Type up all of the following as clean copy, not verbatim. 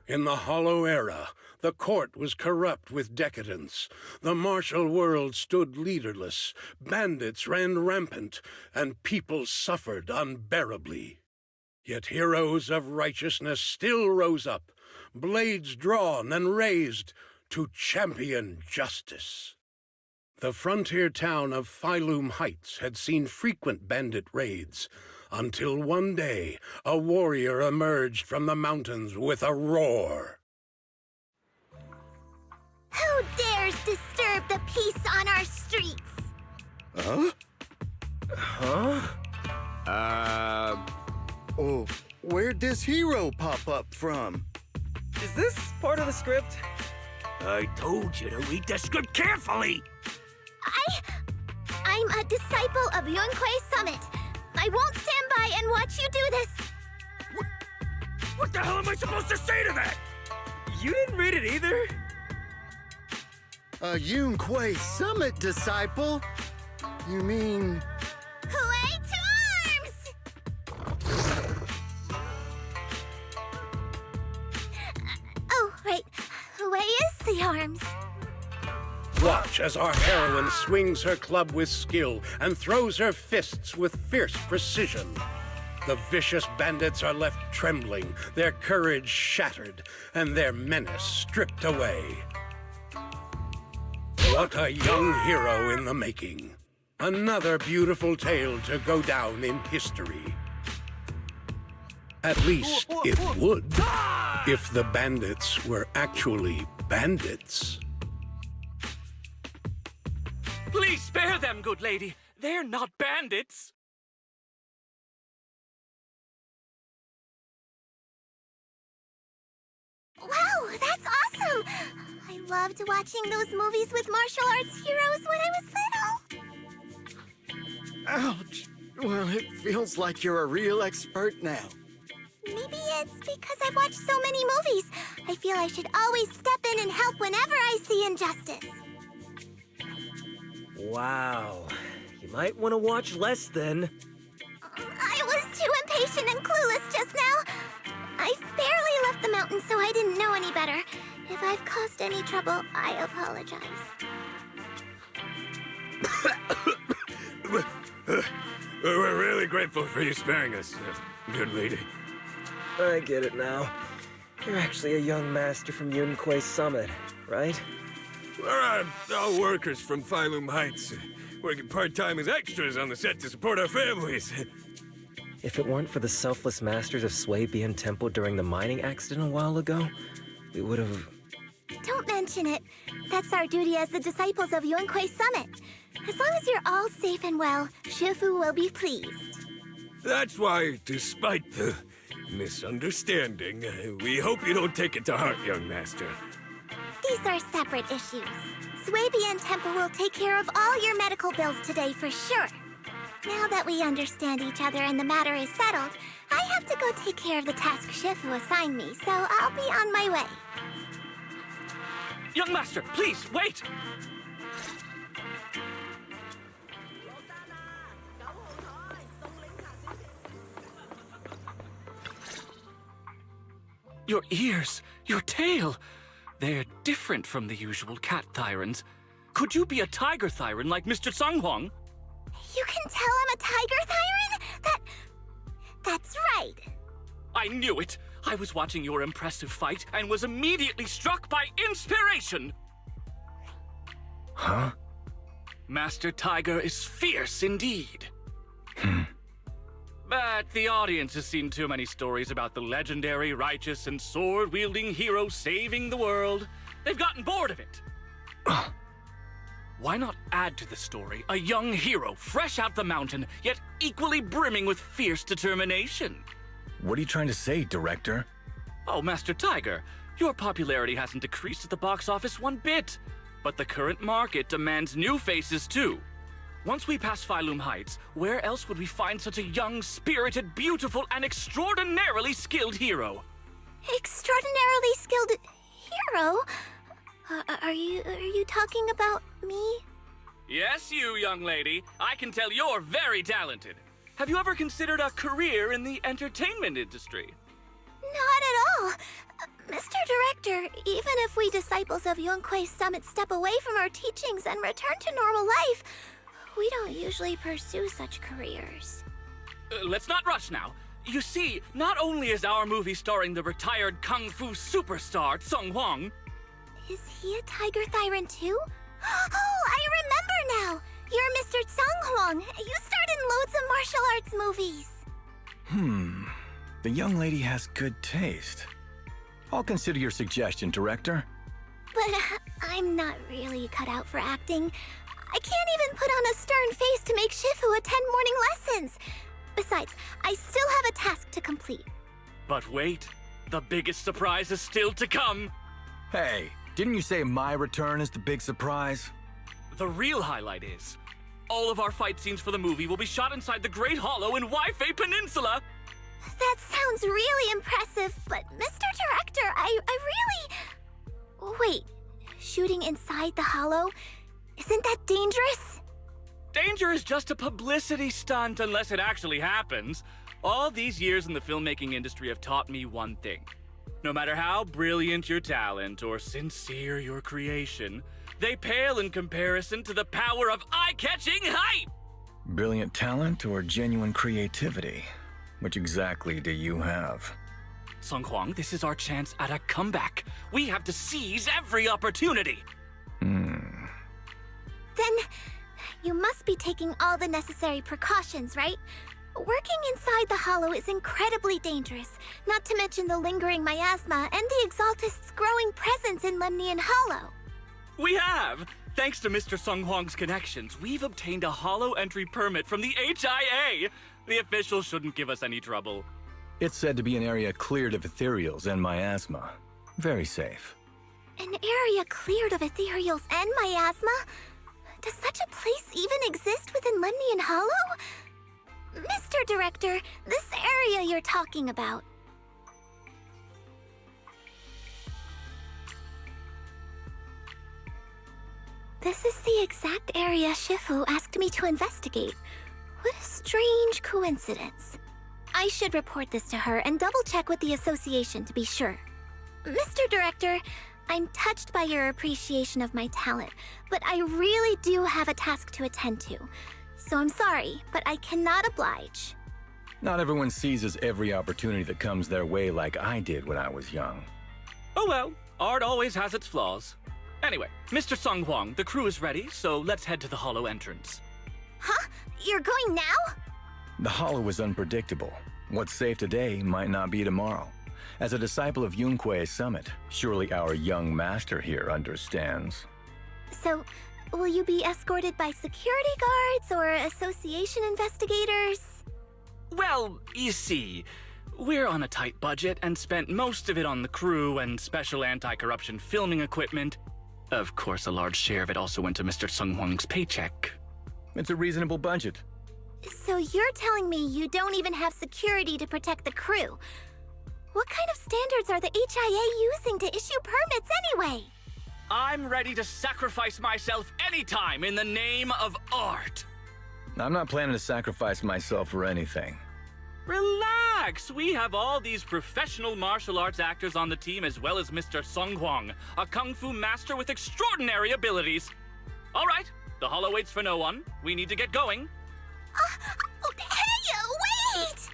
In the Hollow Era, the court was corrupt with decadence. The martial world stood leaderless, bandits ran rampant, and people suffered unbearably. Yet heroes of righteousness still rose up, blades drawn and raised to champion justice. The frontier town of Phylum Heights had seen frequent bandit raids, until one day a warrior emerged from the mountains with a roar. Who dares disturb the peace on our streets? Huh? Oh, where'd this hero pop up from? Is this part of the script? I told you to read the script carefully! I'm a disciple of Yunquei Summit. I won't stand by and watch you do this. What the hell am I supposed to say to that? You didn't read it either? A Yunquei Summit disciple? You mean... Hooray to arms! Oh, right. Hooray is the arms. Watch as our heroine swings her club with skill and throws her fists with fierce precision. The vicious bandits are left trembling, their courage shattered, and their menace stripped away. What a young hero in the making. Another beautiful tale to go down in history. At least it would, if the bandits were actually bandits. Please spare them, good lady. They're not bandits. Wow, that's awesome! I loved watching those movies with martial arts heroes when I was little. Ouch! Well, it feels like you're a real expert now. Maybe it's because I've watched so many movies. I feel I should always step in and help whenever I see injustice. Wow. You might want to watch less then. I was too impatient and clueless just now. I barely left the mountain, so I didn't know any better. If I've caused any trouble, I apologize. We're really grateful for you sparing us, good lady. I get it now. You're actually a young master from Yunquei Summit, right? We're all workers from Phylum Heights, working part-time as extras on the set to support our families. If it weren't for the selfless masters of Sui Bian Temple during the mining accident a while ago, we would have... Don't mention it. That's our duty as the disciples of Yunquei Summit. As long as you're all safe and well, Shifu will be pleased. That's why, despite the misunderstanding, we hope you don't take it to heart, young master. These are separate issues. Sui Bian Temple will take care of all your medical bills today for sure. Now that we understand each other and the matter is settled, I have to go take care of the task Shifu assigned me, so I'll be on my way. Young master, please, wait! Your ears, your tail, they're different from the usual cat thyrans. Could you be a tiger thyran like Mr. Sunghuang? You can tell I'm a tiger thyran? That's right. I knew it! I was watching your impressive fight and was immediately struck by inspiration! Huh? Master Tiger is fierce indeed. But the audience has seen too many stories about the legendary, righteous, and sword-wielding hero saving the world. They've gotten bored of it. Why not add to the story a young hero fresh out the mountain, yet equally brimming with fierce determination? What are you trying to say, director? Oh, Master Tiger, your popularity hasn't decreased at the box office one bit. But the current market demands new faces, too. Once we pass Phylum Heights, where else would we find such a young, spirited, beautiful, and extraordinarily skilled hero? Extraordinarily skilled hero? Are you talking about me? Yes, you, young lady. I can tell you're very talented. Have you ever considered a career in the entertainment industry? Not at all. Mr. Director, even if we disciples of Yunque's summit step away from our teachings and return to normal life, we don't usually pursue such careers. Let's not rush now. You see, not only is our movie starring the retired kung fu superstar Song Huang. Is he a Tiger Thyran too? Oh, I remember now! You're Mr. Song Huang. You starred in loads of martial arts movies. The young lady has good taste. I'll consider your suggestion, Director. But I'm not really cut out for acting. I can't even put on a stern face to make Shifu attend morning lessons. Besides, I still have a task to complete. But wait, the biggest surprise is still to come. Hey, didn't you say my return is the big surprise? The real highlight is, all of our fight scenes for the movie will be shot inside the Great Hollow in Waifei Peninsula. That sounds really impressive, but Mr. Director, I really... Wait, shooting inside the hollow? Isn't that dangerous? Danger is just a publicity stunt unless it actually happens. All these years in the filmmaking industry have taught me one thing. No matter how brilliant your talent or sincere your creation, they pale in comparison to the power of eye-catching hype! Brilliant talent or genuine creativity? Which exactly do you have? Song Huang, this is our chance at a comeback. We have to seize every opportunity. Then, you must be taking all the necessary precautions, right? Working inside the hollow is incredibly dangerous, not to mention the lingering miasma and the Exaltist's growing presence in Lemnian Hollow. We have! Thanks to Mr. Song Huang's connections, we've obtained a hollow entry permit from the HIA. The officials shouldn't give us any trouble. It's said to be an area cleared of ethereals and miasma. Very safe. An area cleared of ethereals and miasma? Does such a place even exist within Lemnian Hollow? Mr. Director, this area you're talking about. This is the exact area Shifu asked me to investigate. What a strange coincidence. I should report this to her and double-check with the association to be sure. Mr. Director, I'm touched by your appreciation of my talent, but I really do have a task to attend to. So I'm sorry, but I cannot oblige. Not everyone seizes every opportunity that comes their way like I did when I was young. Oh well, art always has its flaws. Anyway, Mr. Song Huang, the crew is ready, so let's head to the hollow entrance. Huh? You're going now? The hollow is unpredictable. What's safe today might not be tomorrow. As a disciple of Yunque's summit, surely our young master here understands. So, will you be escorted by security guards or association investigators? Well, you see, we're on a tight budget and spent most of it on the crew and special anti-corruption filming equipment. Of course, a large share of it also went to Mr. Sung Huang's paycheck. It's a reasonable budget. So you're telling me you don't even have security to protect the crew? What kind of standards are the HIA using to issue permits anyway? I'm ready to sacrifice myself anytime in the name of art. I'm not planning to sacrifice myself for anything. Relax! We have all these professional martial arts actors on the team as well as Mr. Song Huang, a kung fu master with extraordinary abilities. All right, the hollow waits for no one. We need to get going. Hey, wait!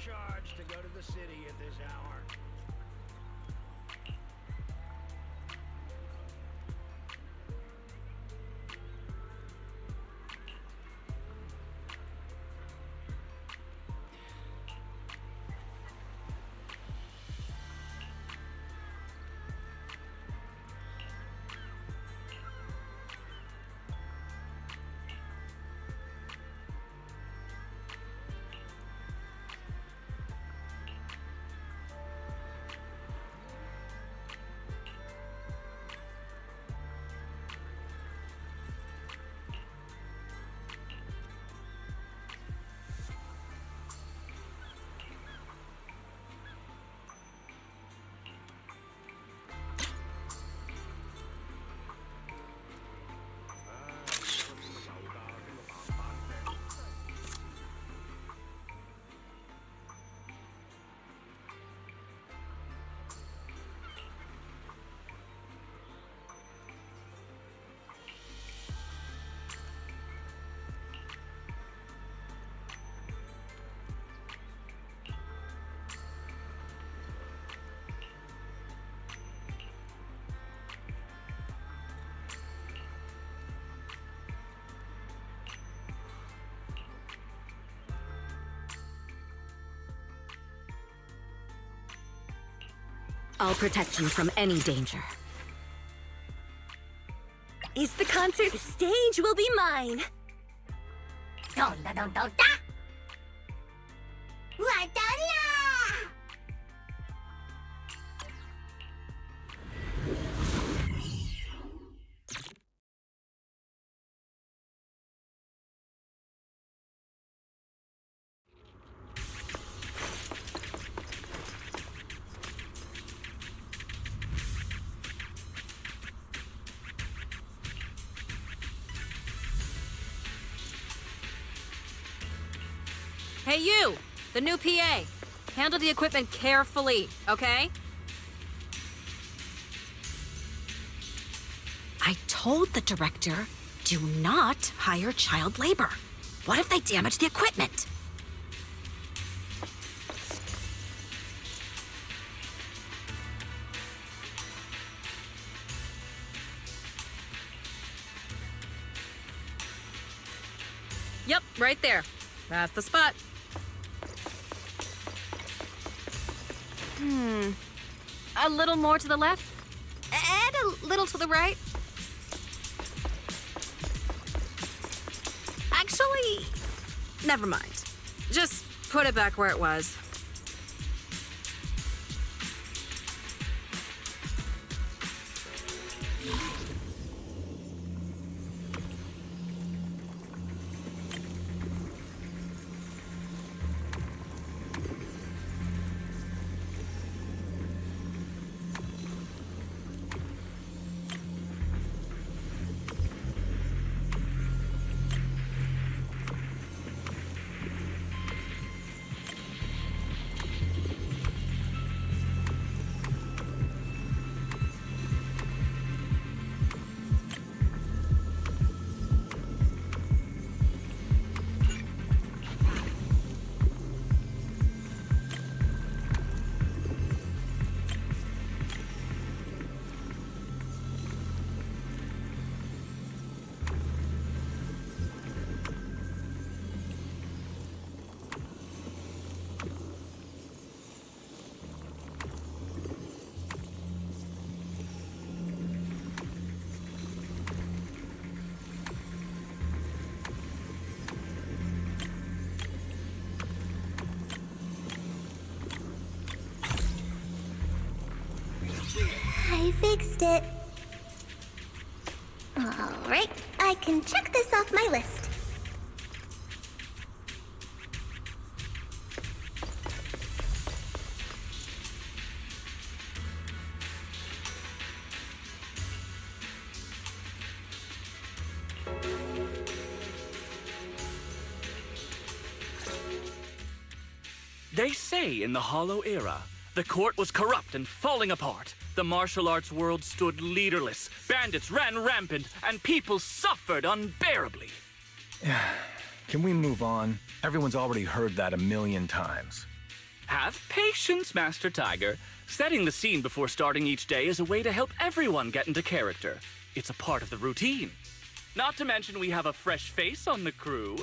charge to go to the city at this hour. I'll protect you from any danger. Is the concert? The stage will be mine. Hey you, the new PA. Handle the equipment carefully, okay? I told the director, do not hire child labor. What if they damage the equipment? Yep, right there. That's the spot. A little more to the left, and a little to the right. Actually, never mind. Just put it back where it was. I fixed it. All right, I can check this off my list. They say in the Hollow Era, the court was corrupt and falling apart. The martial arts world stood leaderless, bandits ran rampant, and people suffered unbearably. Can we move on? Everyone's already heard that a million times. Have patience, Master Tiger. Setting the scene before starting each day is a way to help everyone get into character. It's a part of the routine. Not to mention we have a fresh face on the crew.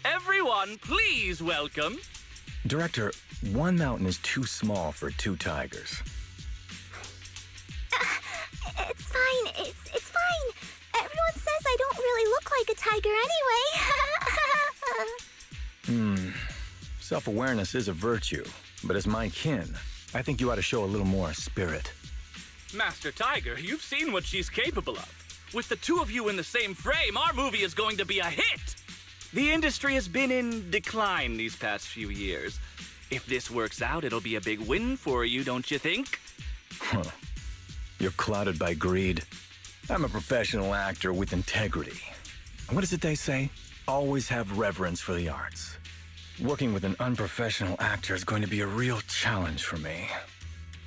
Everyone, please welcome... Director, one mountain is too small for two tigers. It's fine. It's fine. Everyone says I don't really look like a tiger anyway. Self-awareness is a virtue, but as my kin, I think you ought to show a little more spirit. Master Tiger, you've seen what she's capable of. With the two of you in the same frame, our movie is going to be a hit. The industry has been in decline these past few years. If this works out, it'll be a big win for you, don't you think? Huh. You're clouded by greed. I'm a professional actor with integrity. What is it they say? Always have reverence for the arts. Working with an unprofessional actor is going to be a real challenge for me.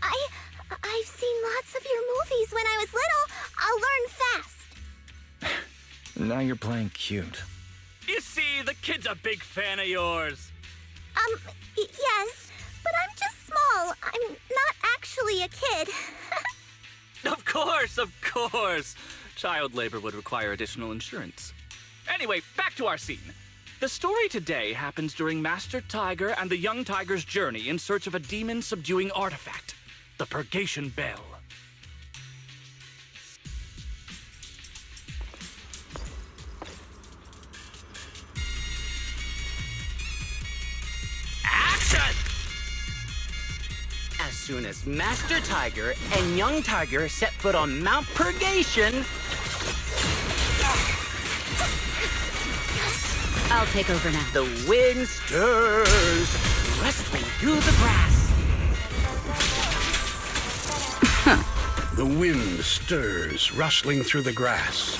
I've seen lots of your movies when I was little. I'll learn fast. Now you're playing cute. You see, the kid's a big fan of yours. Yes, but I'm just small. I'm not actually a kid. Of course. Child labor would require additional insurance. Anyway, back to our scene. The story today happens during Master Tiger and the young tiger's journey in search of a demon-subduing artifact, the Purgation Bell. Action! As soon as Master Tiger and Young Tiger set foot on Mount Purgation... I'll take over now. The wind stirs, rustling through the grass. The wind stirs, rustling through the grass.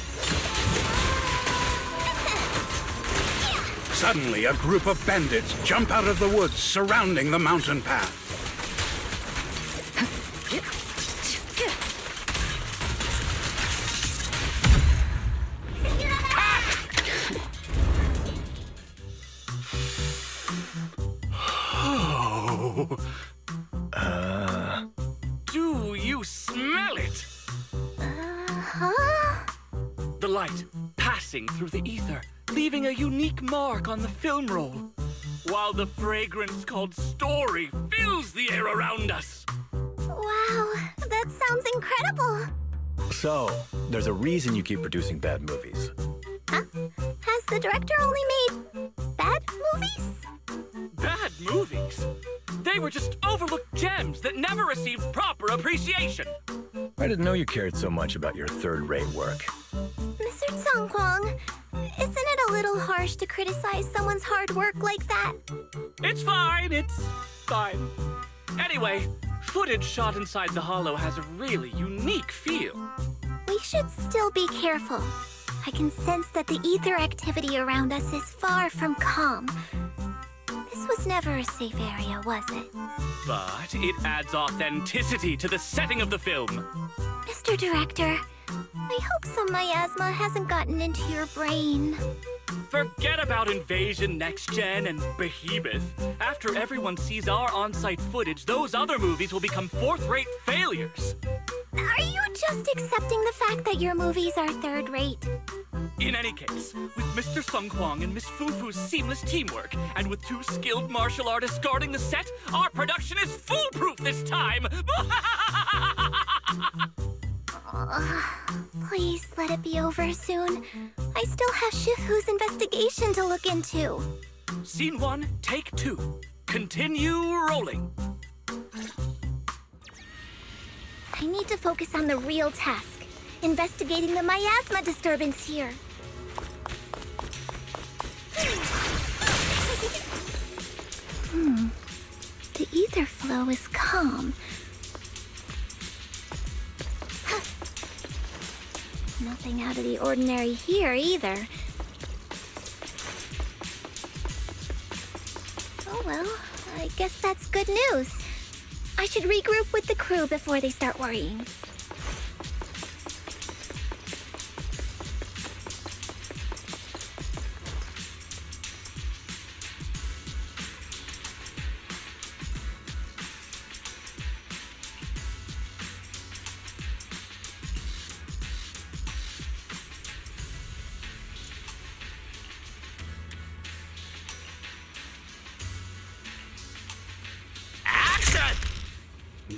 Suddenly, a group of bandits jump out of the woods surrounding the mountain path. Do you smell it? Huh? The light passing through the ether, leaving a unique mark on the film roll, while the fragrance called story fills the air around us. Wow, that sounds incredible. So, there's a reason you keep producing bad movies. Huh? Has the director only made bad movies? Bad movies? They were just overlooked gems that never received proper appreciation. I didn't know you cared so much about your third-rate work. Mr. Songkwang, isn't it a little harsh to criticize someone's hard work like that? It's fine. Anyway, footage shot inside the hollow has a really unique feel. We should still be careful. I can sense that the ether activity around us is far from calm. This was never a safe area, was it? But it adds authenticity to the setting of the film. Mr. Director, I hope some miasma hasn't gotten into your brain. Forget about Invasion Next Gen and Behemoth. After everyone sees our on-site footage, those other movies will become fourth-rate failures. Are you just accepting the fact that your movies are third-rate? In any case, with Mr. Sungkwang and Miss Fufu's seamless teamwork, and with two skilled martial artists guarding the set, our production is foolproof this time! Please let it be over soon. I still have Shifu's investigation to look into. Scene 1, take 2. Continue rolling. I need to focus on the real task, investigating the miasma disturbance here. The ether flow is calm. Nothing out of the ordinary here either. Oh well, I guess that's good news. I should regroup with the crew before they start worrying.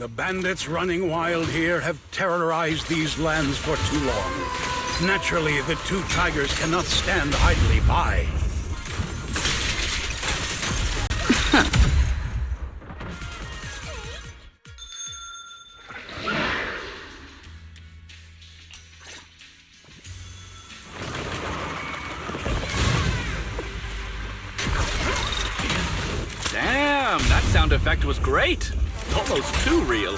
The bandits running wild here have terrorized these lands for too long. Naturally, the two tigers cannot stand idly by. Damn, that sound effect was great. Almost too real.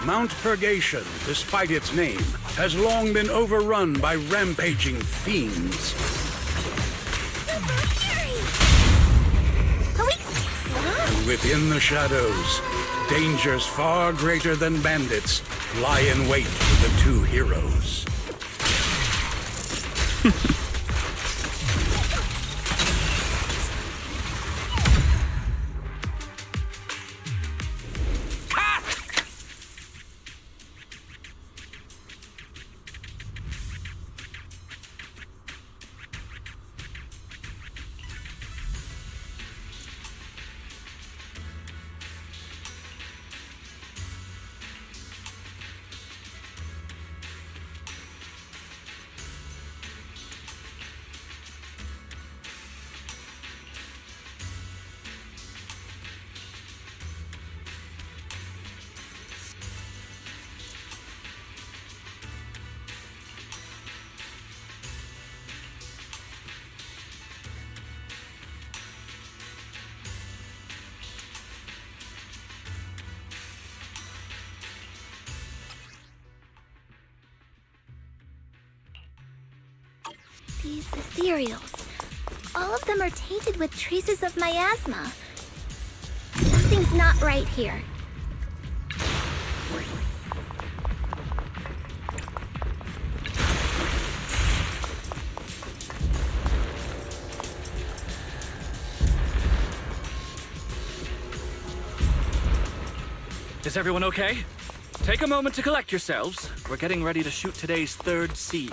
Mount Purgation, despite its name, has long been overrun by rampaging fiends. And within the shadows, dangers far greater than bandits lie in wait for the two heroes. These ethereals. All of them are tainted with traces of miasma. Something's not right here. Is everyone okay? Take a moment to collect yourselves. We're getting ready to shoot today's third sea.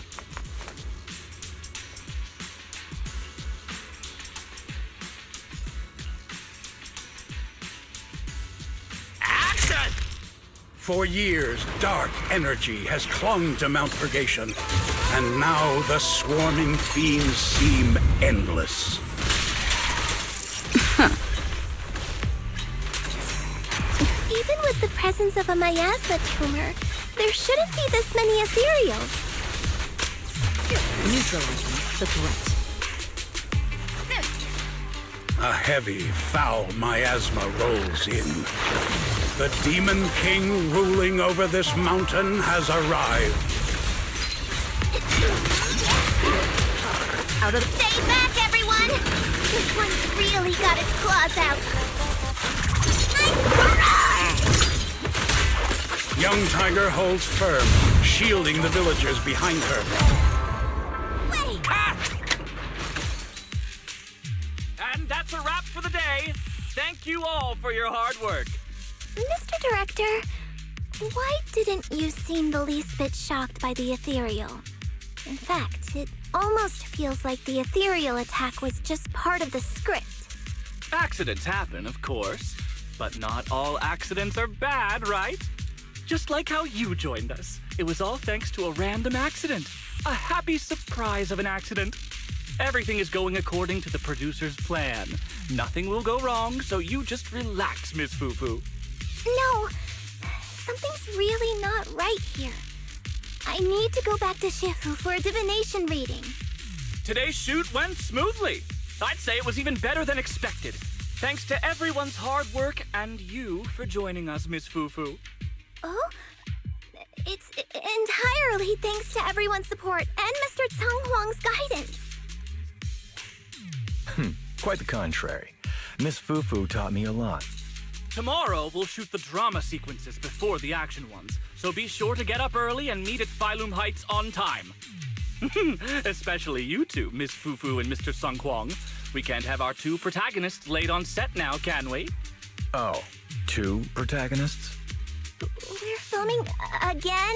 For years, dark energy has clung to Mount Purgation, and now the swarming fiends seem endless. Even with the presence of a miasma tumor, there shouldn't be this many ethereals. Neutralizing the threat. A heavy, foul miasma rolls in. The Demon King ruling over this mountain has arrived. Out of Stay back, everyone! This one's really got its claws out. Young Tiger holds firm, shielding the villagers behind her. Wait! And that's a wrap for the day. Thank you all for your hard work. Mr. Director, why didn't you seem the least bit shocked by the ethereal? In fact, it almost feels like the ethereal attack was just part of the script. Accidents happen, of course, but not all accidents are bad, right? Just like how you joined us. It was all thanks to a random accident. A happy surprise of an accident. Everything is going according to the producer's plan. Nothing will go wrong, so you just relax, Miss Fufu. No, something's really not right here. I need to go back to Shifu for a divination reading. Today's shoot went smoothly. I'd say it was even better than expected. Thanks to everyone's hard work and you for joining us, Miss Fufu. Oh? It's entirely thanks to everyone's support and Mr. Tsang Huang's guidance. Quite the contrary. Miss Fufu taught me a lot. Tomorrow, we'll shoot the drama sequences before the action ones, so be sure to get up early and meet at Phylum Heights on time. Especially you two, Miss Fufu and Mr. Sung Kwong. We can't have our two protagonists late on set now, can we? Oh, two protagonists? We're filming again?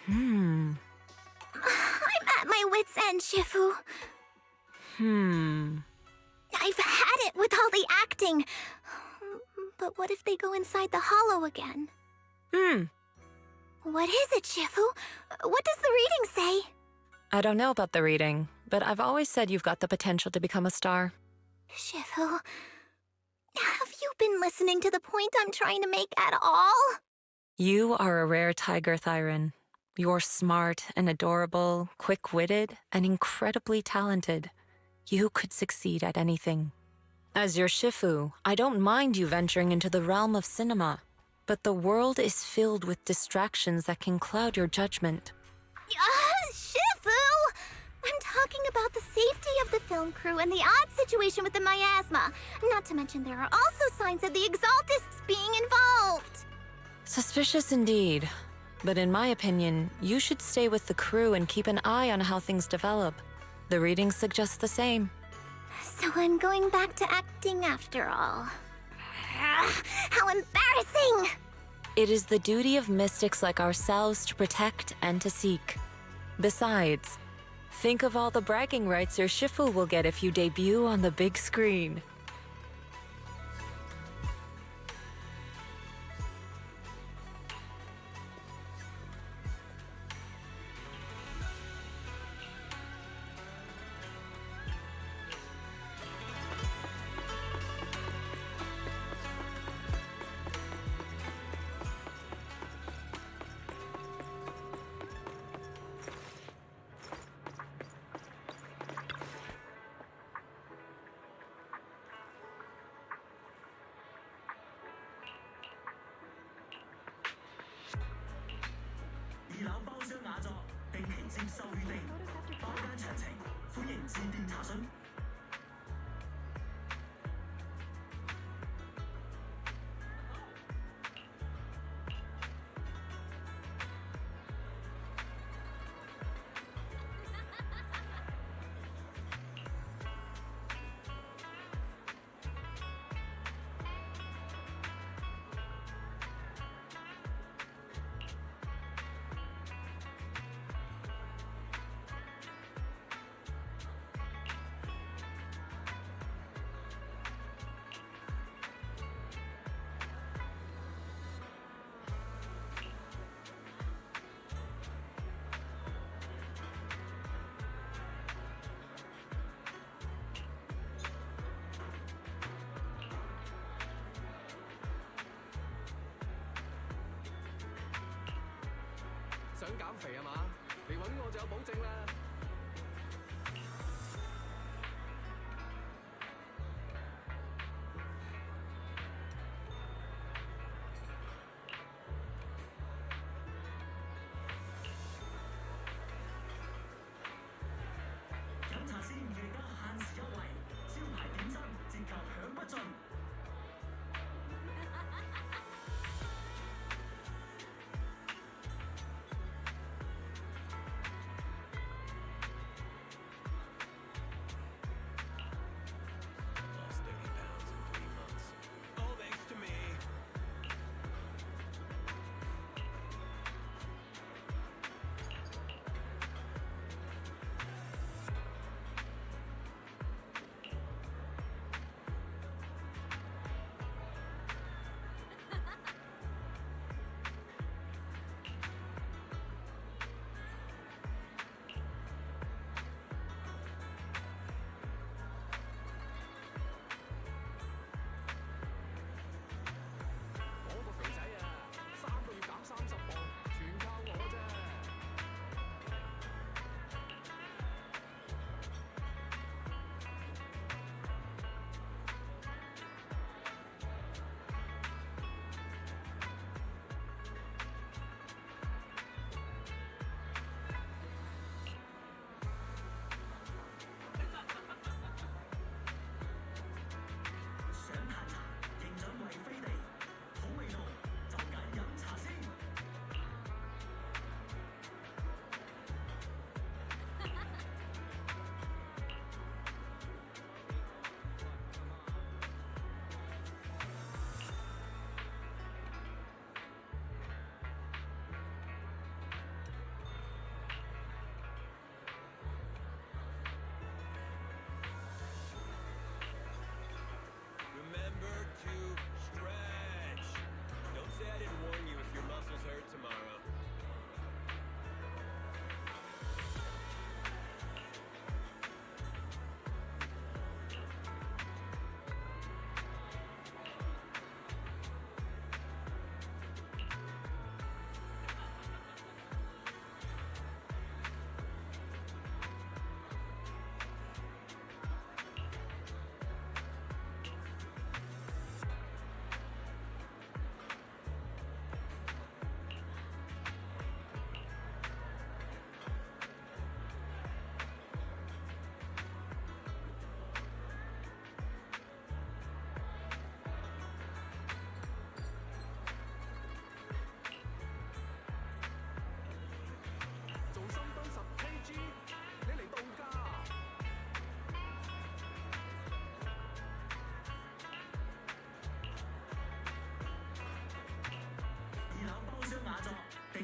I'm at my wit's end, Shifu. I've had it with all the acting. But what if they go inside the hollow again? What is it, Shifu? What does the reading say? I don't know about the reading, but I've always said you've got the potential to become a star. Shifu, have you been listening to the point I'm trying to make at all? You are a rare tiger, Thyron. You're smart and adorable, quick-witted, and incredibly talented. You could succeed at anything. As your Shifu, I don't mind you venturing into the realm of cinema, but the world is filled with distractions that can cloud your judgment. Shifu! I'm talking about the safety of the film crew and the odd situation with the miasma. Not to mention there are also signs of the Exaltists being involved. Suspicious indeed. But in my opinion, you should stay with the crew and keep an eye on how things develop. The readings suggest the same. So I'm going back to acting after all. How embarrassing! It is the duty of mystics like ourselves to protect and to seek. Besides, think of all the bragging rights your Shifu will get if you debut on the big screen.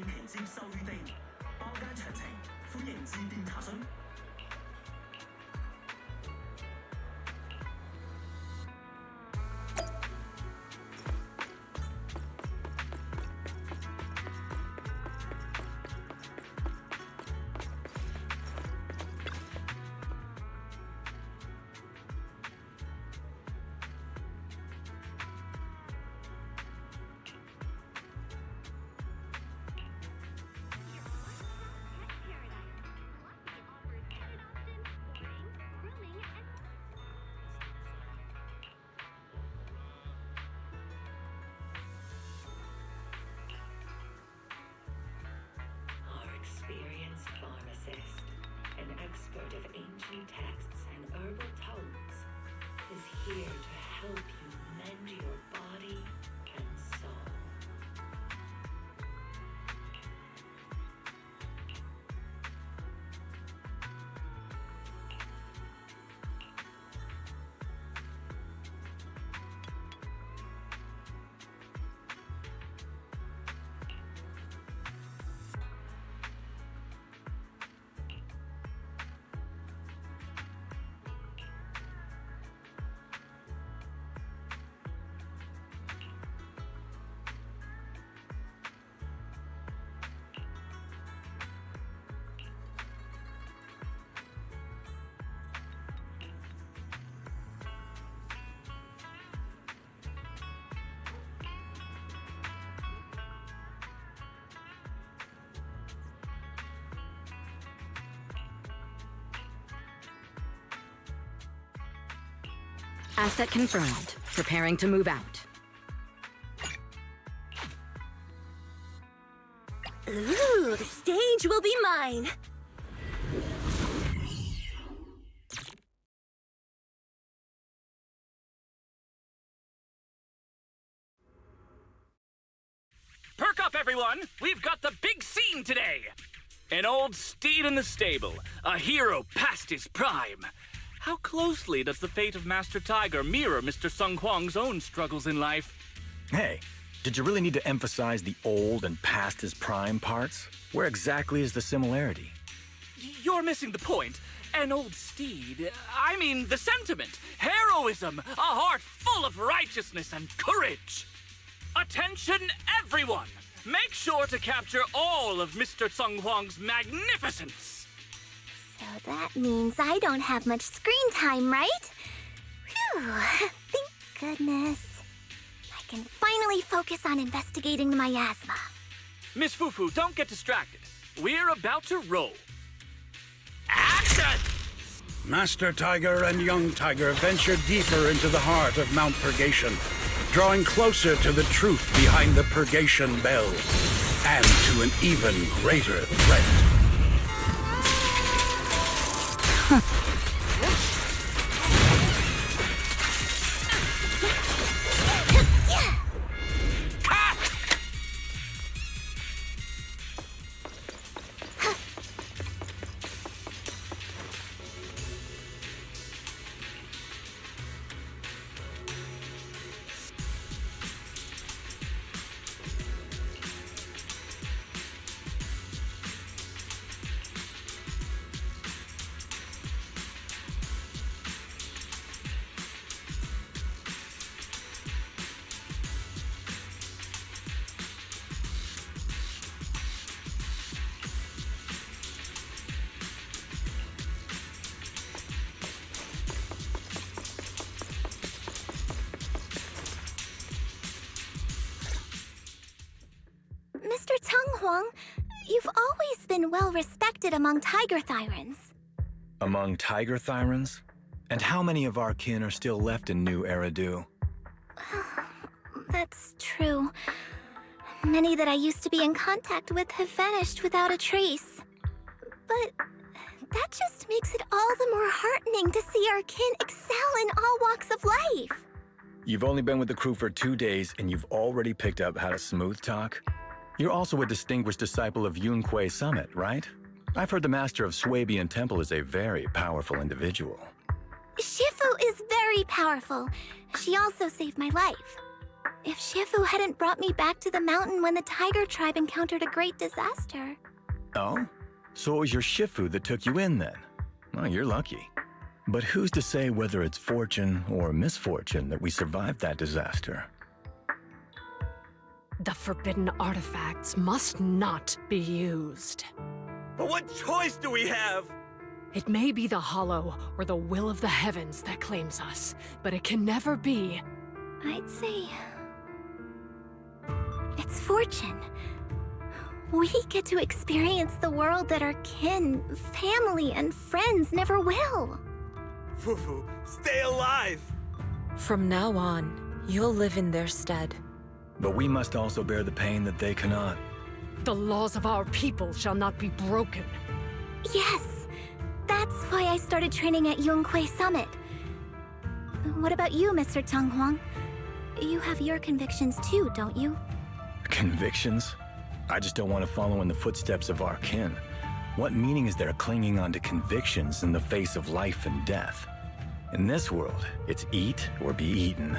期接受預定，包間詳情歡迎致電查詢。Experienced pharmacist, an expert of ancient texts and herbal tones, is here to help you mend your body and soul. Asset confirmed. Preparing to move out. Ooh, the stage will be mine. Perk up, everyone! We've got the big scene today! An old steed in the stable, a hero past his prime. How closely does the fate of Master Tiger mirror Mr. Sung Huang's own struggles in life? Hey, did you really need to emphasize the old and past his prime parts? Where exactly is the similarity? You're missing the point. An old steed, I mean the sentiment, heroism, a heart full of righteousness and courage. Attention, everyone! Make sure to capture all of Mr. Sung Huang's magnificence. So that means I don't have much screen time, right? Phew, thank goodness. I can finally focus on investigating the miasma. Miss Fufu, don't get distracted. We're about to roll. Action! Master Tiger and Young Tiger venture deeper into the heart of Mount Purgation, drawing closer to the truth behind the Purgation Bell, and to an even greater threat. Mr. Tung Huang, you've always been well respected among Tiger Thyrans. Among Tiger Thyrans? And how many of our kin are still left in New Eridu? That's true. Many that I used to be in contact with have vanished without a trace. But that just makes it all the more heartening to see our kin excel in all walks of life. You've only been with the crew for 2 days and you've already picked up how to smooth talk? You're also a distinguished disciple of Yunque Summit, right? I've heard the master of Swabian Temple is a very powerful individual. Shifu is very powerful. She also saved my life. If Shifu hadn't brought me back to the mountain when the tiger tribe encountered a great disaster. Oh? So it was your Shifu that took you in then? Well, you're lucky. But who's to say whether it's fortune or misfortune that we survived that disaster? The forbidden artifacts must not be used. But what choice do we have? It may be the Hollow or the will of the heavens that claims us, but it can never be. I'd say it's fortune. We get to experience the world that our kin, family, and friends never will. Fufu, stay alive! From now on, you'll live in their stead. But we must also bear the pain that they cannot. The laws of our people shall not be broken. Yes, that's why I started training at Yunquei Summit. What about you, Mr. Teng Huang? You have your convictions too, don't you? Convictions? I just don't want to follow in the footsteps of our kin. What meaning is there clinging on to convictions in the face of life and death? In this world, it's eat or be eaten.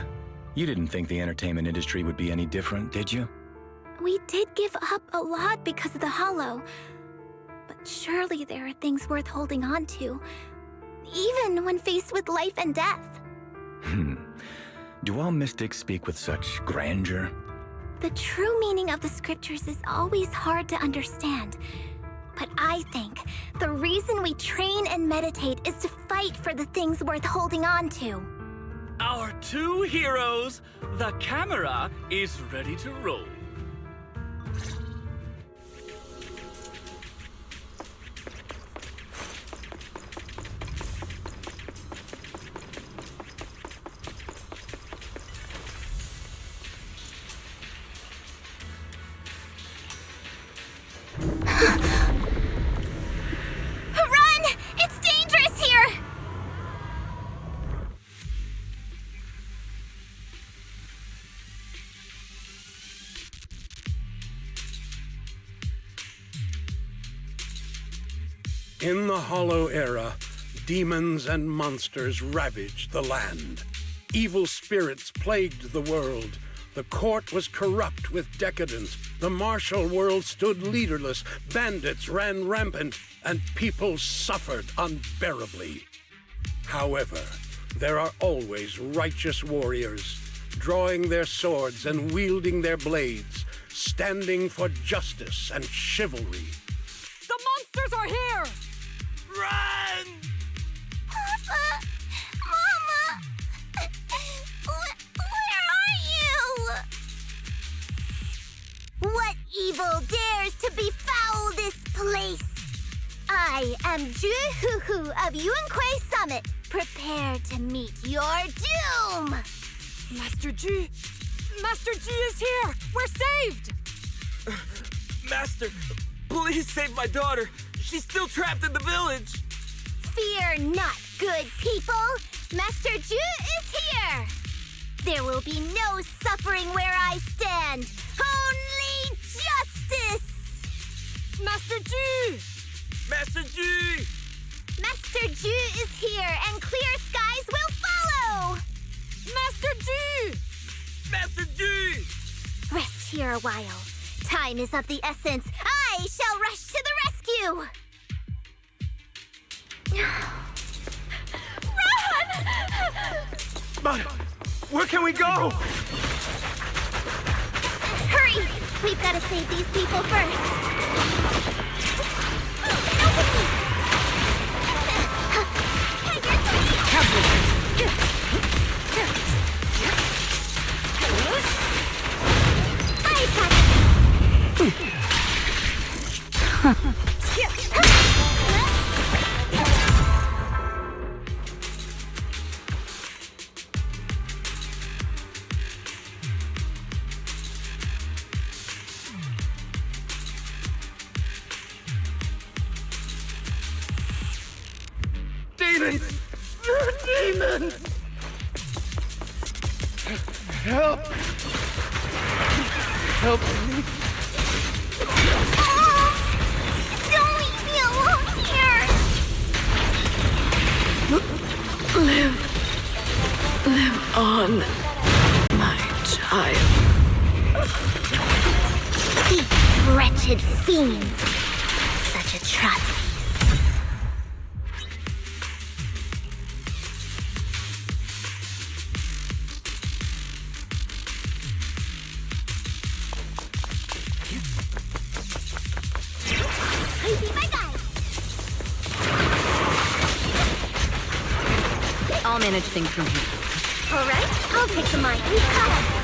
You didn't think the entertainment industry would be any different, did you? We did give up a lot because of the Hollow. But surely there are things worth holding on to, even when faced with life and death. Do all mystics speak with such grandeur? The true meaning of the scriptures is always hard to understand. But I think the reason we train and meditate is to fight for the things worth holding on to. Our two heroes, the camera is ready to roll. Run! It's dangerous here! In the Hollow Era, demons and monsters ravaged the land. Evil spirits plagued the world. The court was corrupt with decadence. The martial world stood leaderless. Bandits ran rampant, and people suffered unbearably. However, there are always righteous warriors, drawing their swords and wielding their blades, standing for justice and chivalry. The monsters are here! Run! Papa! Mama! Where are you? What evil dares to befoul this place? I am Jufufu of Yunquei Summit. Prepare to meet your doom! Master Ji! Master Ji is here! We're saved! Master, please save my daughter. She's still trapped in the village. Fear not, good people. Master Ju is here. There will be no suffering where I stand. Only justice! Master Ji! Master Ji! Master Ju is here, and clear skies will follow! Master Ji! Master Ji! Rest here a while. Time is of the essence. I shall rush to the rescue! Run! But where can we go? Hurry! We've got to save these people first. Demons! Demons! Help! Help me! Don't leave me alone here! Live on, my child. wretched fiends. Such atrocities. I'll manage things from here. All right, I'll take the mic. We've got it.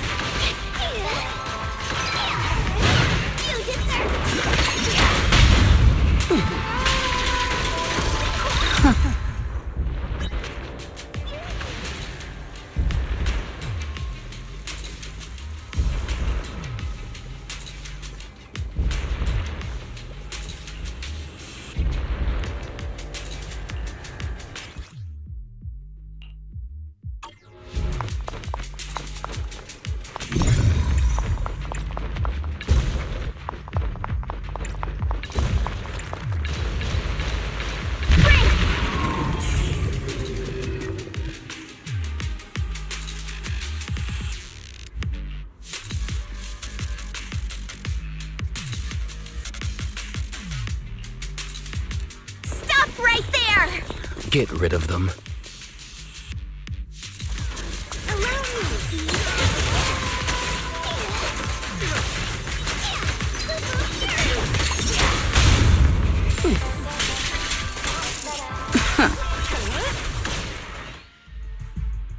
Right there! Get rid of them.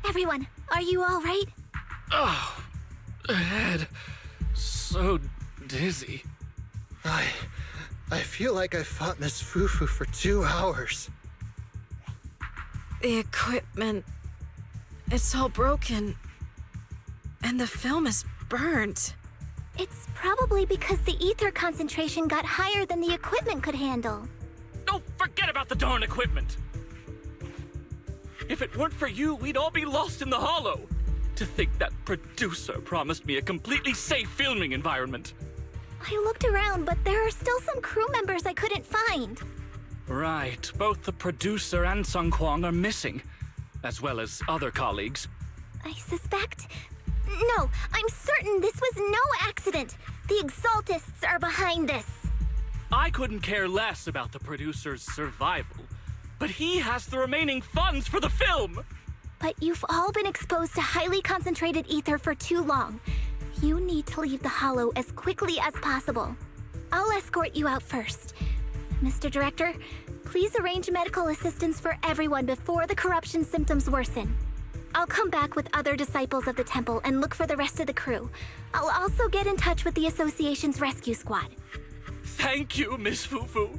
Everyone, are you all right? Oh, head. So dizzy. I feel like I fought Miss Fufu for 2 hours. The equipment... it's all broken. And the film is burnt. It's probably because the ether concentration got higher than the equipment could handle. Oh, forget about the darn equipment! If it weren't for you, we'd all be lost in the hollow. To think that producer promised me a completely safe filming environment. I looked around, but there are still some crew members I couldn't find. Right. Both the producer and Sung Kwang are missing, as well as other colleagues. I suspect... No, I'm certain this was no accident. The Exaltists are behind this. I couldn't care less about the producer's survival, but he has the remaining funds for the film! But you've all been exposed to highly concentrated ether for too long. You need to leave the hollow as quickly as possible. I'll escort you out first. Mr. Director, please arrange medical assistance for everyone before the corruption symptoms worsen. I'll come back with other disciples of the temple and look for the rest of the crew. I'll also get in touch with the Association's rescue squad. Thank you, Miss Fufu.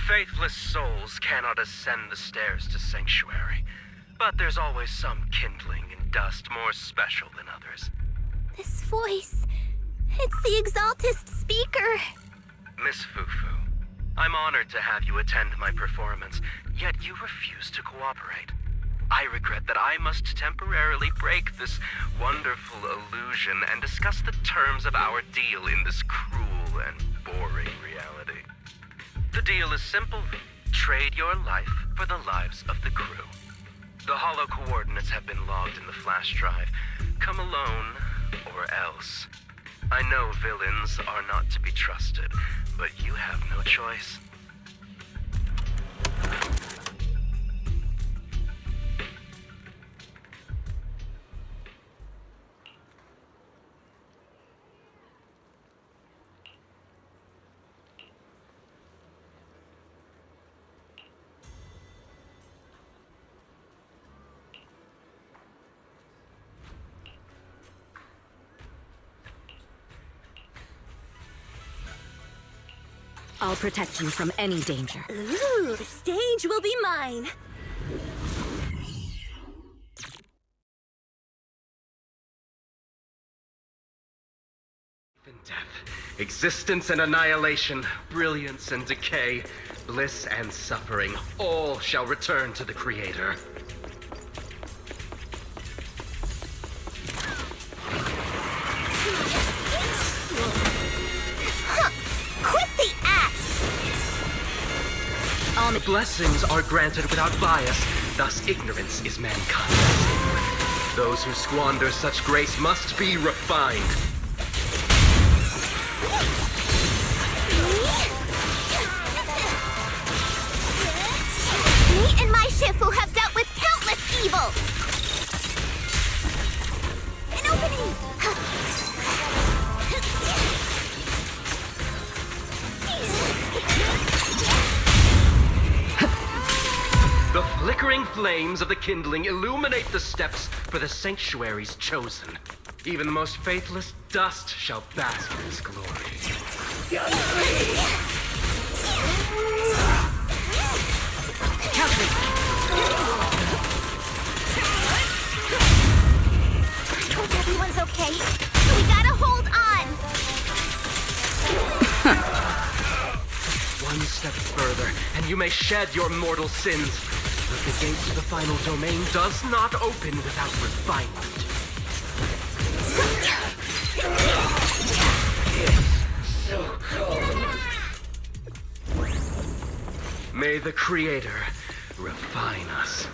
Faithless souls cannot ascend the stairs to Sanctuary, but there's always some kindling in dust more special than others. This voice... it's the Exaltist speaker. Miss Fufu, I'm honored to have you attend my performance, yet you refuse to cooperate. I regret that I must temporarily break this wonderful illusion and discuss the terms of our deal in this cruel and boring reality. The deal is simple. Trade your life for the lives of the crew. The hollow coordinates have been logged in the flash drive. Come alone, or else. I know villains are not to be trusted, but you have no choice. I'll protect you from any danger. Ooh, the stage will be mine. Death, existence and annihilation, brilliance and decay, bliss and suffering, all shall return to the Creator. Quit the act! The blessings are granted without bias, thus ignorance is mankind's sin. Those who squander such grace must be refined. Me and my Shifu have dealt with countless evils! An opening! The flickering flames of the kindling illuminate the steps for the sanctuary's chosen. Even the most faithless dust shall bask in its glory. Hope everyone's okay. We gotta hold on! One step further, and you may shed your mortal sins. But the gate to the final domain does not open without refinement. It's so cold. May the Creator refine us.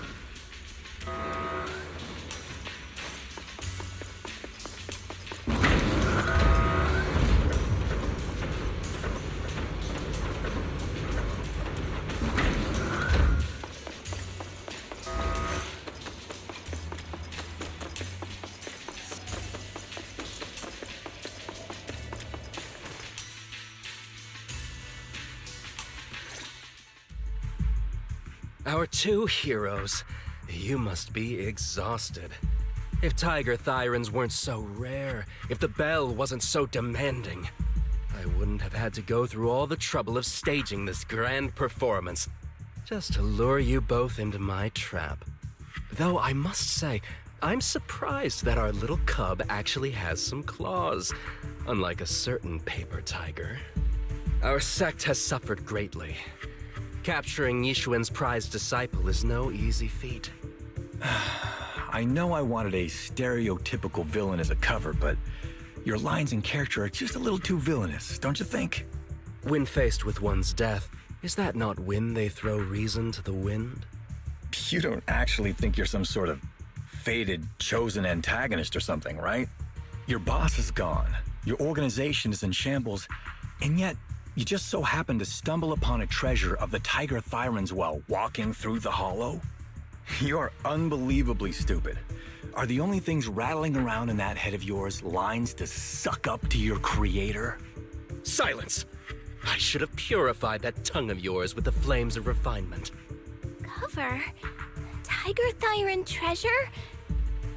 Our two heroes. You must be exhausted. If Tiger Thyrans weren't so rare, if the bell wasn't so demanding, I wouldn't have had to go through all the trouble of staging this grand performance, just to lure you both into my trap. Though I must say, I'm surprised that our little cub actually has some claws, unlike a certain paper tiger. Our sect has suffered greatly. Capturing Yishuan's prized disciple is no easy feat. I know I wanted a stereotypical villain as a cover, but your lines and character are just a little too villainous, don't you think? When faced with one's death, is that not when they throw reason to the wind? You don't actually think you're some sort of fated, chosen antagonist or something, right? Your boss is gone, your organization is in shambles, and yet you just so happen to stumble upon a treasure of the Tiger Thyrans while walking through the hollow? You're unbelievably stupid. Are the only things rattling around in that head of yours lines to suck up to your creator? Silence! I should have purified that tongue of yours with the flames of refinement. Cover? Tiger Thyran treasure?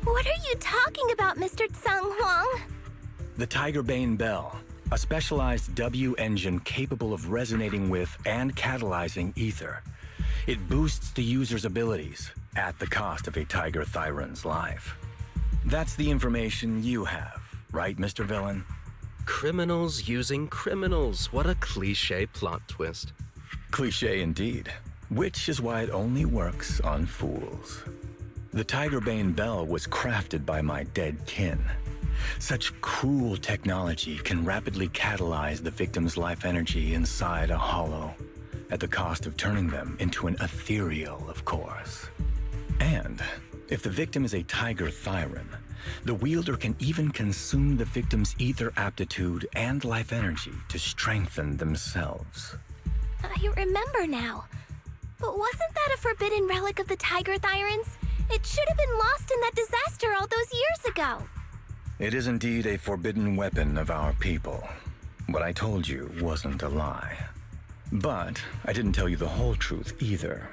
What are you talking about, Mr. Tsung Huang? The Tiger Bane Bell. a specialized W engine capable of resonating with and catalyzing ether. It boosts the user's abilities at the cost of a Tiger Thyron's life. That's the information you have, right, Mr. Villain? Criminals using criminals. What a cliché plot twist. Cliché indeed, which is why it only works on fools. The Tigerbane Bell was crafted by my dead kin. Such cruel technology can rapidly catalyze the victim's life energy inside a hollow, at the cost of turning them into an ethereal, of course. And if the victim is a Tiger Thyron, the wielder can even consume the victim's ether aptitude and life energy to strengthen themselves. I remember now. But wasn't that a forbidden relic of the Tiger Thyrons? It should have been lost in that disaster all those years ago. It is indeed a forbidden weapon of our people. What I told you wasn't a lie. But I didn't tell you the whole truth either.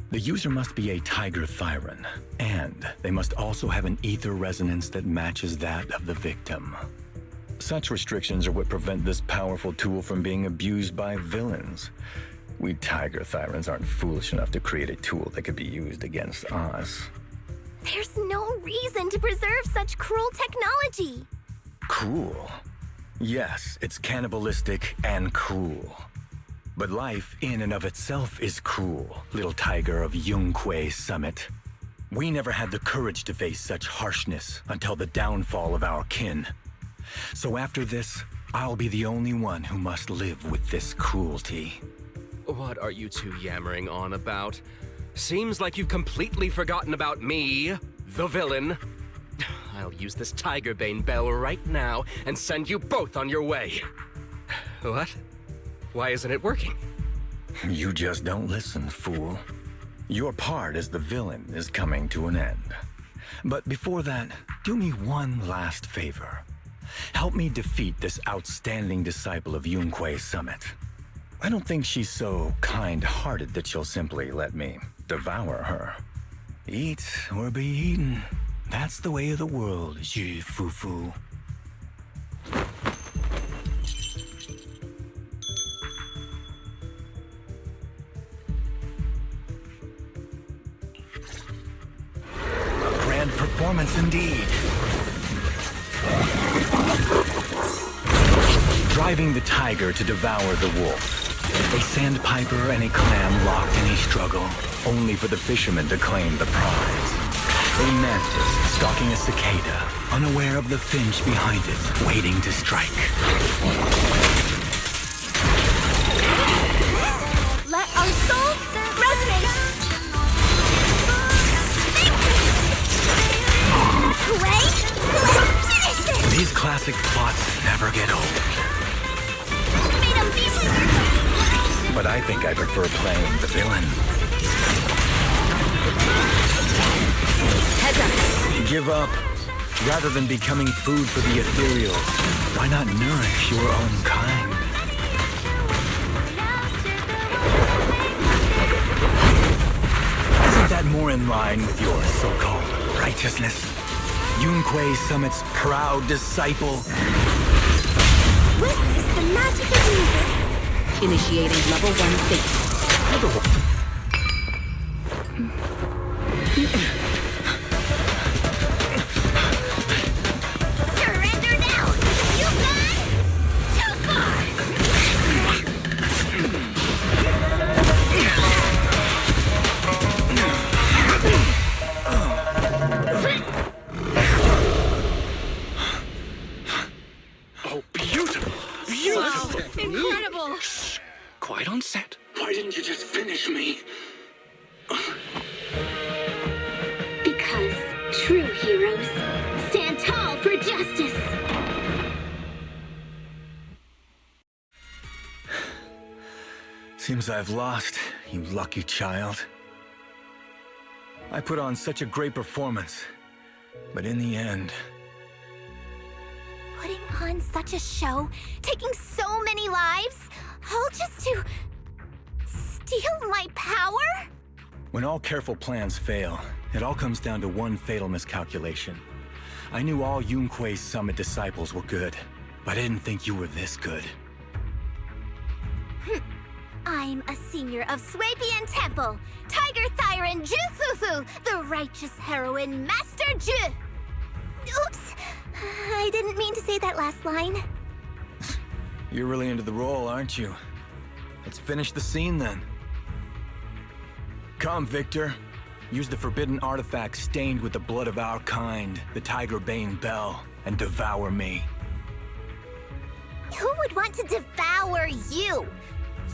The user must be a Tiger Thyron, and they must also have an ether resonance that matches that of the victim. Such restrictions are what prevent this powerful tool from being abused by villains. We Tiger Thyrons aren't foolish enough to create a tool that could be used against us. There's no reason to preserve such cruel technology. Cruel? Yes, it's cannibalistic and cruel. But life in and of itself is cruel, little tiger of Yunque Summit. We never had the courage to face such harshness until the downfall of our kin. So after this, I'll be the only one who must live with this cruelty. What are you two yammering on about? Seems like you've completely forgotten about me, the villain. I'll use this Tigerbane Bell right now and send you both on your way. What? Why isn't it working? You just don't listen, fool. Your part as the villain is coming to an end. But before that, do me one last favor. Help me defeat this outstanding disciple of Yunque Summit. I don't think she's so kind-hearted that she'll simply let me devour her. Eat or be eaten. That's the way of the world, jufufu. Grand performance indeed. Driving the tiger to devour the wolf. A sandpiper and a clam locked in a struggle, only for the fisherman to claim the prize. A mantis stalking a cicada, unaware of the finch behind it, waiting to strike. Let our souls resonate! Wait! Let's finish this! These classic plots never get old. But I think I prefer playing the villain. Heads up. Give up. Rather than becoming food for the ethereal, why not nourish your own kind? Isn't that more in line with your so-called righteousness? Yunque Summit's proud disciple. Witness the magic of music. Initiating level 1 phase. Surrender now! You've gone too far! Oh, beautiful! Beautiful! Wow, incredible! Quiet on set. Why didn't you just finish me? Because true heroes stand tall for justice. Seems I've lost, you lucky child. I put on such a great performance, but in the end... Putting on such a show, taking so many lives, all just to steal my power? When all careful plans fail, it all comes down to one fatal miscalculation. I knew all Yunque Summit disciples were good, I didn't think you were this good. I'm a senior of Swabian Temple, Tiger Thyran Jufufu, the righteous heroine Master Ju. Oops, I didn't mean to say that last line. You're really into the role, aren't you? Let's finish the scene then. Come, Victor. Use the forbidden artifact stained with the blood of our kind, the Tiger Bane Bell, and devour me. Who would want to devour you?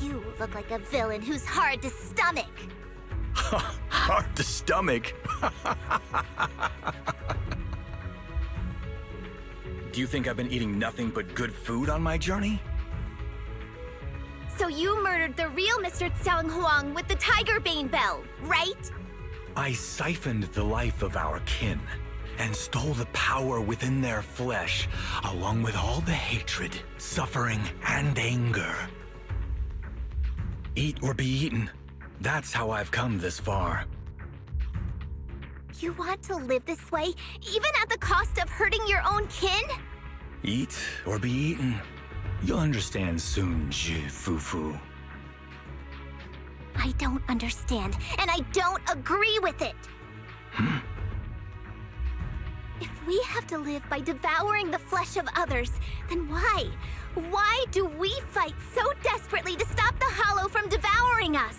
You look like a villain who's hard to stomach. Hard to stomach? Do you think I've been eating nothing but good food on my journey? So you murdered the real Mr. Tsang Huang with the Tiger Bane Bell, right? I siphoned the life of our kin and stole the power within their flesh, along with all the hatred, suffering, and anger. Eat or be eaten. That's how I've come this far. You want to live this way, even at the cost of hurting your own kin? Eat or be eaten. You'll understand soon, jufufu. I don't understand, and I don't agree with it. If we have to live by devouring the flesh of others, then why? Why do we fight so desperately to stop the Hollow from devouring us?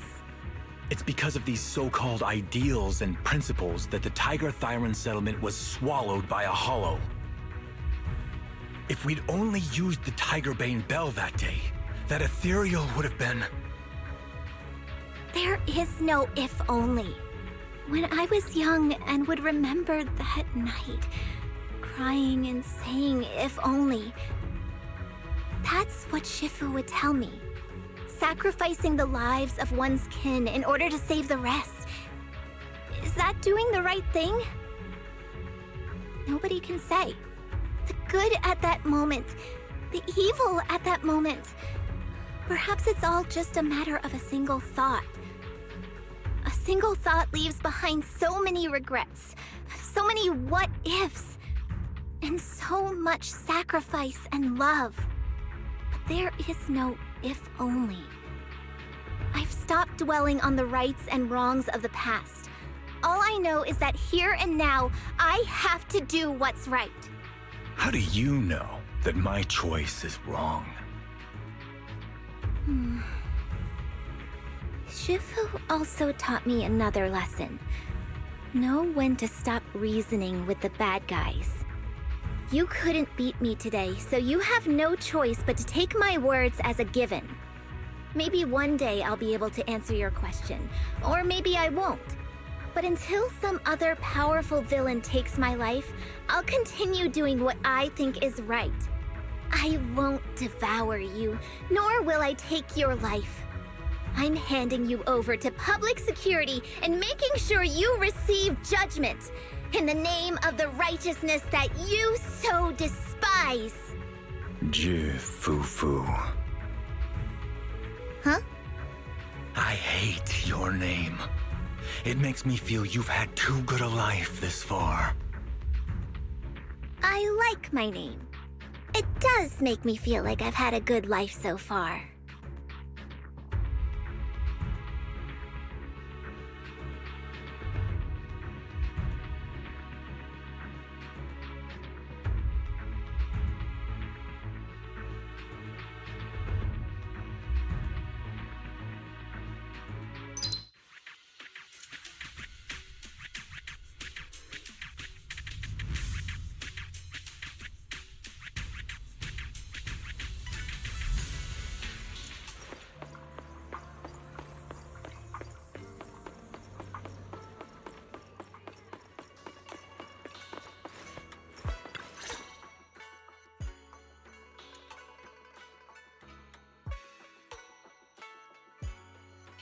It's because of these so-called ideals and principles that the Tiger Thyran settlement was swallowed by a Hollow. If we'd only used the Tiger Bane Bell that day, that ethereal would have been... There is no if only. When I was young and would remember that night, crying and saying if only, that's what Shifu would tell me. Sacrificing the lives of one's kin in order to save the rest. Is that doing the right thing? Nobody can say. The good at that moment, the evil at that moment. Perhaps it's all just a matter of a single thought. A single thought leaves behind so many regrets, so many what-ifs, and so much sacrifice and love. But there is no if only. I've stopped dwelling on the rights and wrongs of the past. All I know is that here and now, I have to do what's right. How do you know that my choice is wrong? Shifu also taught me another lesson. Know when to stop reasoning with the bad guys. You couldn't beat me today, so you have no choice but to take my words as a given. Maybe one day I'll be able to answer your question, or maybe I won't. But until some other powerful villain takes my life, I'll continue doing what I think is right. I won't devour you, nor will I take your life. I'm handing you over to public security and making sure you receive judgment in the name of the righteousness that you so despise. Jufufu. Huh? I hate your name. It makes me feel you've had too good a life this far. I like my name. It does make me feel like I've had a good life so far.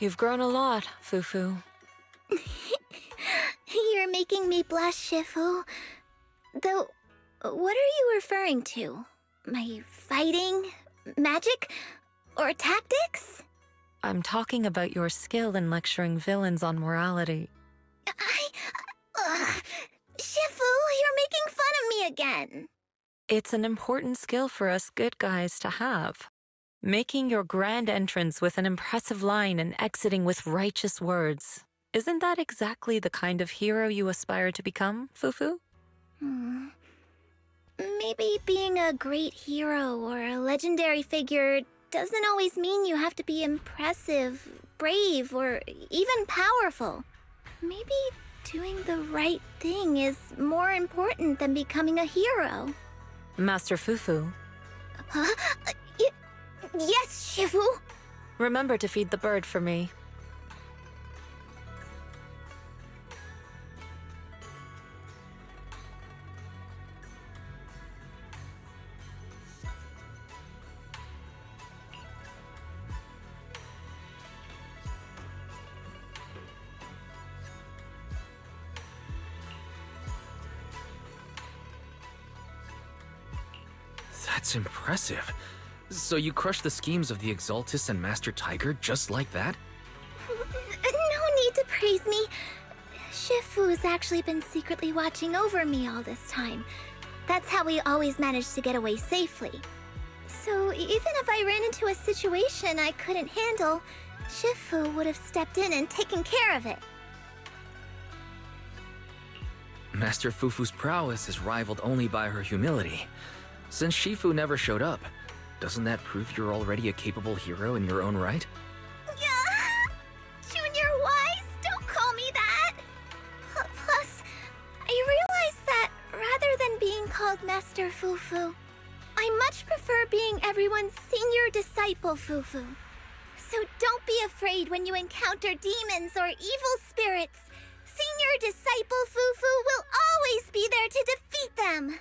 You've grown a lot, Fufu. You're making me blush, Shifu. Though, what are you referring to? My fighting? Magic? Or tactics? I'm talking about your skill in lecturing villains on morality. Shifu, you're making fun of me again. It's an important skill for us good guys to have. Making your grand entrance with an impressive line and exiting with righteous words. Isn't that exactly the kind of hero you aspire to become, Fufu? Maybe being a great hero or a legendary figure doesn't always mean you have to be impressive, brave, or even powerful. Maybe doing the right thing is more important than becoming a hero. Master Fufu. Huh? Yes, Shifu! Remember to feed the bird for me. That's impressive. So you crushed the schemes of the Exaltus and Master Tiger just like that? No need to praise me. Shifu's actually been secretly watching over me all this time. That's how we always managed to get away safely. So even if I ran into a situation I couldn't handle, Shifu would have stepped in and taken care of it. Master Fufu's prowess is rivaled only by her humility. Since Shifu never showed up, doesn't that prove you're already a capable hero in your own right? Yeah, Junior Wise, don't call me that! Plus, I realize that rather than being called Master Fufu, I much prefer being everyone's senior disciple Fufu. So don't be afraid when you encounter demons or evil spirits. Senior disciple Fufu will always be there to defeat them!